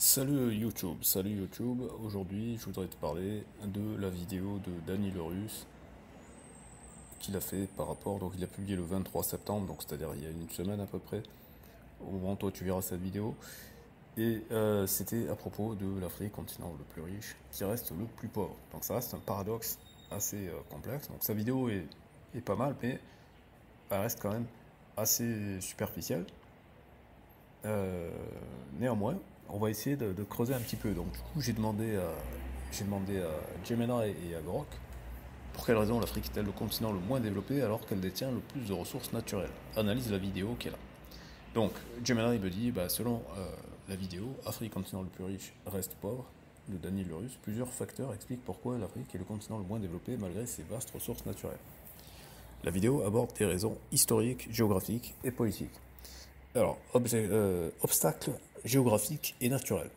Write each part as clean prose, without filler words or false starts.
Salut YouTube, aujourd'hui je voudrais te parler de la vidéo de Dany Lerus qu'il a fait par rapport, donc il a publié le 23 septembre, donc c'est-à-dire il y a une semaine à peu près, au moment où toi tu verras cette vidéo, et c'était à propos de l'Afrique, continent le plus riche, qui reste le plus pauvre. Donc ça reste un paradoxe assez complexe, donc sa vidéo est pas mal, mais elle reste quand même assez superficielle. Euh, Néanmoins, on va essayer de creuser un petit peu. Donc, du coup, j'ai demandé à Gemini et à Grok pour quelle raison l'Afrique est-elle le continent le moins développé alors qu'elle détient le plus de ressources naturelles. Analyse la vidéo qui est là. Donc, Gemini me dit, selon la vidéo, Afrique, continent le plus riche, reste pauvre, de Dany Lerus, plusieurs facteurs expliquent pourquoi l'Afrique est le continent le moins développé malgré ses vastes ressources naturelles. La vidéo aborde des raisons historiques, géographiques et politiques. Alors, obstacles géographiques et naturels.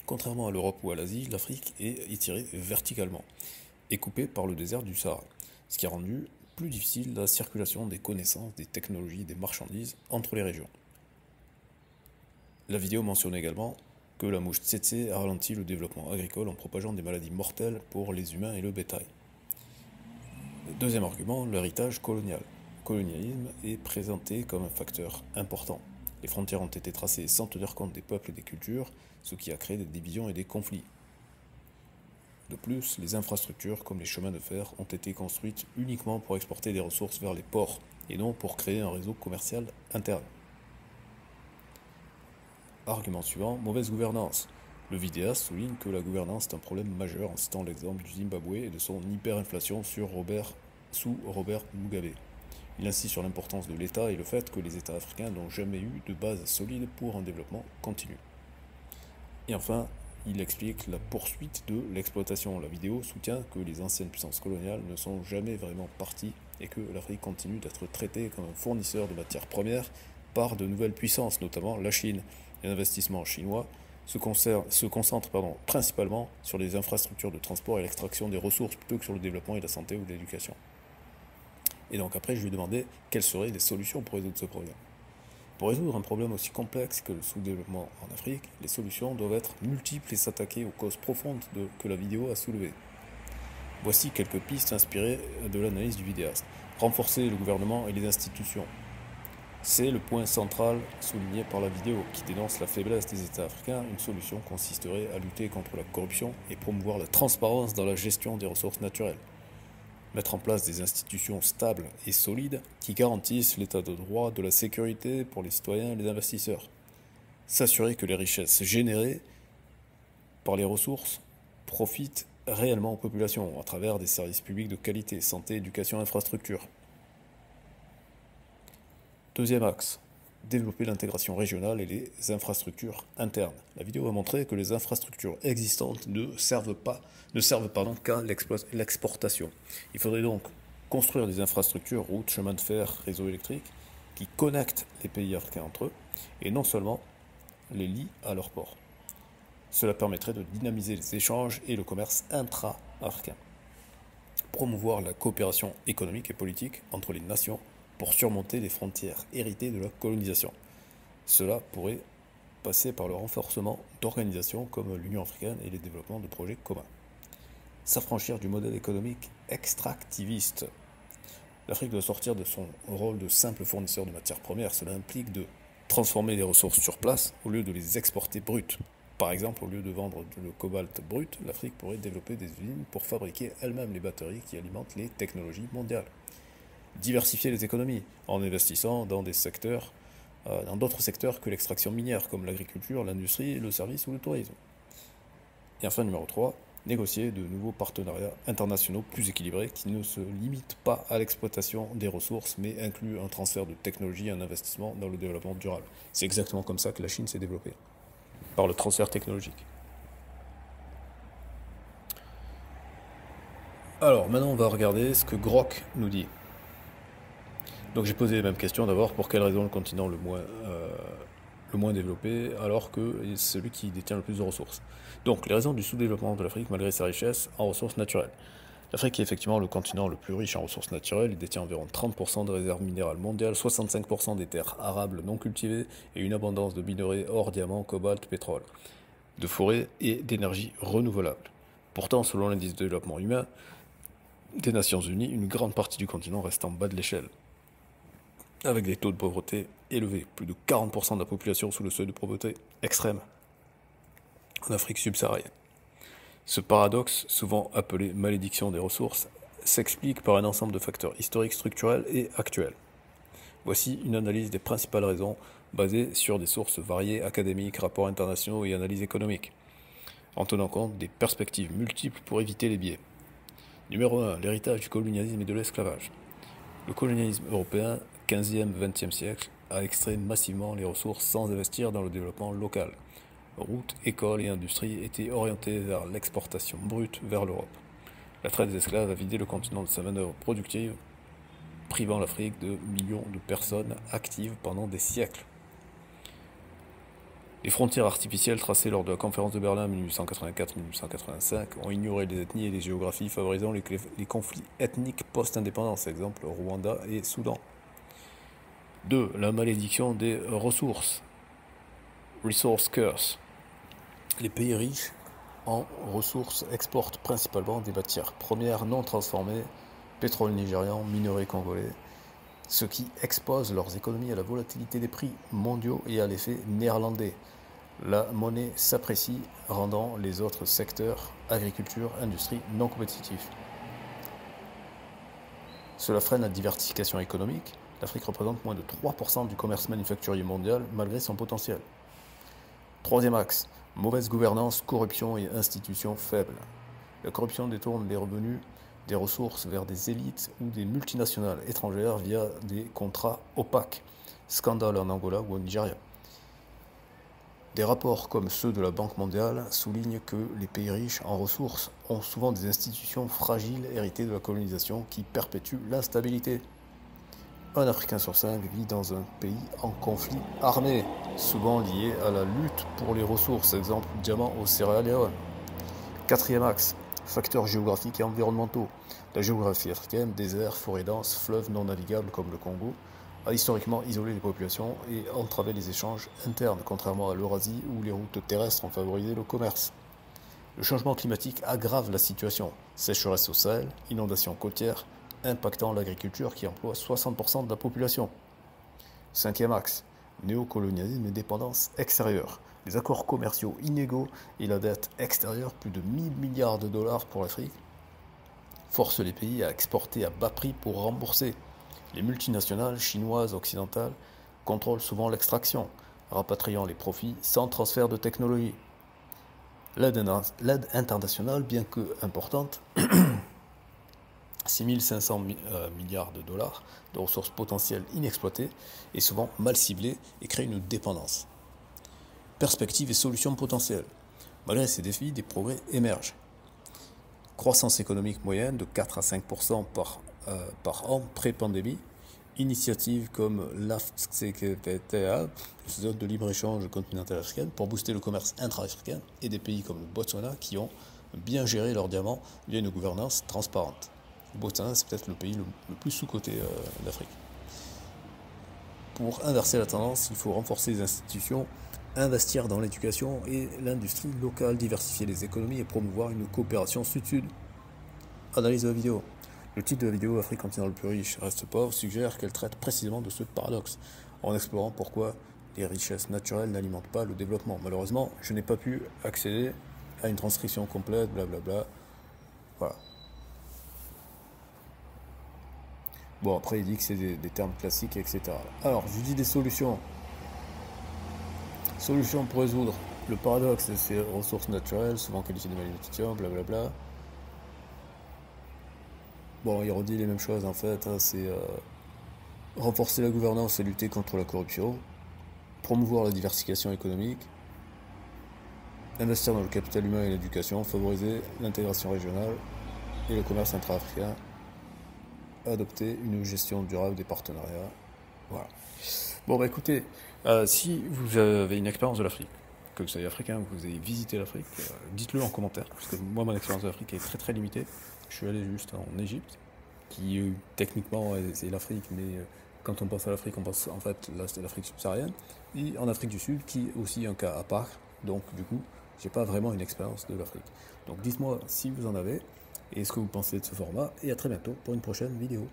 Contrairement à l'Europe ou à l'Asie, l'Afrique est étirée verticalement et coupée par le désert du Sahara, ce qui a rendu plus difficile la circulation des connaissances, des technologies, des marchandises entre les régions. La vidéo mentionne également que la mouche tsetse a ralenti le développement agricole en propageant des maladies mortelles pour les humains et le bétail. Deuxième argument, l'héritage colonial. Le colonialisme est présenté comme un facteur important. Les frontières ont été tracées sans tenir compte des peuples et des cultures, ce qui a créé des divisions et des conflits. De plus, les infrastructures, comme les chemins de fer, ont été construites uniquement pour exporter des ressources vers les ports, et non pour créer un réseau commercial interne. Argument suivant, mauvaise gouvernance. Le vidéaste souligne que la gouvernance est un problème majeur en citant l'exemple du Zimbabwe et de son hyperinflation sous Robert Mugabe. Il insiste sur l'importance de l'État et le fait que les États africains n'ont jamais eu de base solide pour un développement continu. Et enfin, il explique la poursuite de l'exploitation. La vidéo soutient que les anciennes puissances coloniales ne sont jamais vraiment parties et que l'Afrique continue d'être traitée comme un fournisseur de matières premières par de nouvelles puissances, notamment la Chine. Les investissements chinois se concentrent principalement sur les infrastructures de transport et l'extraction des ressources plutôt que sur le développement et la santé ou l'éducation. Et donc après, je lui ai demandé quelles seraient les solutions pour résoudre ce problème. Pour résoudre un problème aussi complexe que le sous-développement en Afrique, les solutions doivent être multiples et s'attaquer aux causes profondes que la vidéo a soulevées. Voici quelques pistes inspirées de l'analyse du vidéaste. Renforcer le gouvernement et les institutions. C'est le point central souligné par la vidéo qui dénonce la faiblesse des États africains. Une solution consisterait à lutter contre la corruption et promouvoir la transparence dans la gestion des ressources naturelles. Mettre en place des institutions stables et solides qui garantissent l'état de droit, de la sécurité pour les citoyens et les investisseurs. S'assurer que les richesses générées par les ressources profitent réellement aux populations à travers des services publics de qualité, santé, éducation, infrastructure. Deuxième axe, développer l'intégration régionale et les infrastructures internes. La vidéo a montré que les infrastructures existantes ne servent qu'à l'exportation. Il faudrait donc construire des infrastructures, routes, chemins de fer, réseaux électriques, qui connectent les pays africains entre eux, et non seulement les lient à leurs ports. Cela permettrait de dynamiser les échanges et le commerce intra-africain. Promouvoir la coopération économique et politique entre les nations pour surmonter les frontières héritées de la colonisation. Cela pourrait passer par le renforcement d'organisations comme l'Union africaine et les développements de projets communs. S'affranchir du modèle économique extractiviste. L'Afrique doit sortir de son rôle de simple fournisseur de matières premières. Cela implique de transformer les ressources sur place au lieu de les exporter brutes. Par exemple, au lieu de vendre le cobalt brut, l'Afrique pourrait développer des usines pour fabriquer elle-même les batteries qui alimentent les technologies mondiales. Diversifier les économies en investissant dans d'autres secteurs que l'extraction minière, comme l'agriculture, l'industrie, le service ou le tourisme. Et enfin, numéro 3, négocier de nouveaux partenariats internationaux plus équilibrés qui ne se limitent pas à l'exploitation des ressources, mais incluent un transfert de technologie et un investissement dans le développement durable. C'est exactement comme ça que la Chine s'est développée, par le transfert technologique. Alors, maintenant, on va regarder ce que Grok nous dit. Donc j'ai posé les mêmes questions d'abord, pour quelle raison le continent le moins développé alors que c'est celui qui détient le plus de ressources. Donc les raisons du sous-développement de l'Afrique malgré sa richesse en ressources naturelles. L'Afrique est effectivement le continent le plus riche en ressources naturelles. Il détient environ 30% des réserves minérales mondiales, 65% des terres arables non cultivées et une abondance de minerais or, diamants, cobalt, pétrole, de forêts et d'énergie renouvelable. Pourtant, selon l'indice de développement humain des Nations Unies, une grande partie du continent reste en bas de l'échelle, avec des taux de pauvreté élevés, plus de 40% de la population sous le seuil de pauvreté extrême en Afrique subsaharienne. Ce paradoxe, souvent appelé malédiction des ressources, s'explique par un ensemble de facteurs historiques, structurels et actuels. Voici une analyse des principales raisons basée sur des sources variées, académiques, rapports internationaux et analyses économiques, en tenant compte des perspectives multiples pour éviter les biais. Numéro 1. L'héritage du colonialisme et de l'esclavage. Le colonialisme européen, 15e, 20e siècle, a extrait massivement les ressources sans investir dans le développement local. Routes, écoles et industries étaient orientées vers l'exportation brute vers l'Europe. La traite des esclaves a vidé le continent de sa main-d'œuvre productive, privant l'Afrique de millions de personnes actives pendant des siècles. Les frontières artificielles tracées lors de la conférence de Berlin 1884-1885 ont ignoré les ethnies et les géographies, favorisant les conflits ethniques post-indépendance, exemple Rwanda et Soudan. 2. La malédiction des ressources. Resource curse. Les pays riches en ressources exportent principalement des matières premières non transformées, pétrole nigérian, minerais congolais, ce qui expose leurs économies à la volatilité des prix mondiaux et à l'effet néerlandais. La monnaie s'apprécie, rendant les autres secteurs, agriculture, industrie, non compétitifs. Cela freine la diversification économique. L'Afrique représente moins de 3% du commerce manufacturier mondial malgré son potentiel. Troisième axe, mauvaise gouvernance, corruption et institutions faibles. La corruption détourne les revenus des ressources vers des élites ou des multinationales étrangères via des contrats opaques. Scandale en Angola ou au Nigeria. Des rapports comme ceux de la Banque mondiale soulignent que les pays riches en ressources ont souvent des institutions fragiles héritées de la colonisation qui perpétuent l'instabilité. Un Africain sur 5 vit dans un pays en conflit armé, souvent lié à la lutte pour les ressources, exemple diamant au Sierra Leone. Quatrième axe, facteurs géographiques et environnementaux. La géographie africaine, déserts, forêts denses, fleuves non navigables comme le Congo, a historiquement isolé les populations et entravé les échanges internes, contrairement à l'Eurasie où les routes terrestres ont favorisé le commerce. Le changement climatique aggrave la situation. Sécheresse au Sahel, inondations côtières, impactant l'agriculture qui emploie 60% de la population. Cinquième axe, néocolonialisme et dépendance extérieure. Les accords commerciaux inégaux et la dette extérieure, plus de 1000 milliards de dollars pour l'Afrique, forcent les pays à exporter à bas prix pour rembourser. Les multinationales chinoises occidentales contrôlent souvent l'extraction, rapatriant les profits sans transfert de technologie. L'aide internationale, bien que importante, 6500 milliards de dollars de ressources potentielles inexploitées, est souvent mal ciblée et crée une dépendance. Perspectives et solutions potentielles. Malgré ces défis, des progrès émergent. Croissance économique moyenne de 4 à 5% par an pré-pandémie. Initiatives comme l'AFCFTA, zone de libre-échange continentale africaine, pour booster le commerce intra-africain, et des pays comme le Botswana qui ont bien géré leurs diamants via une gouvernance transparente. Le Botswana, c'est peut-être le pays le plus sous-coté d'Afrique. Pour inverser la tendance, il faut renforcer les institutions, investir dans l'éducation et l'industrie locale, diversifier les économies et promouvoir une coopération sud-sud. Analyse de la vidéo. Le titre de la vidéo Afrique continent le plus riche reste pauvre suggère qu'elle traite précisément de ce paradoxe, en explorant pourquoi les richesses naturelles n'alimentent pas le développement. Malheureusement, je n'ai pas pu accéder à une transcription complète, blablabla. Voilà. Bon, après, il dit que c'est des termes classiques, etc. Alors, je dis des solutions. Solutions pour résoudre le paradoxe de ces ressources naturelles, souvent qualifiées de malédictions, blablabla. Bon, il redit les mêmes choses en fait, hein, c'est renforcer la gouvernance et lutter contre la corruption, promouvoir la diversification économique, investir dans le capital humain et l'éducation, favoriser l'intégration régionale et le commerce intra-africain, adopter une gestion durable des partenariats. Voilà. Bon, bah écoutez, si vous avez une expérience de l'Afrique, que vous soyez africain, que vous ayez visité l'Afrique, dites-le en commentaire, parce que moi, mon expérience de l'Afrique est très très limitée. Je suis allé juste en Égypte, qui techniquement c'est l'Afrique, mais quand on pense à l'Afrique, on pense en fait là c'est l'Afrique subsaharienne, et en Afrique du Sud, qui est aussi un cas à part, donc du coup, j'ai pas vraiment une expérience de l'Afrique. Donc dites-moi si vous en avez, et ce que vous pensez de ce format, et à très bientôt pour une prochaine vidéo.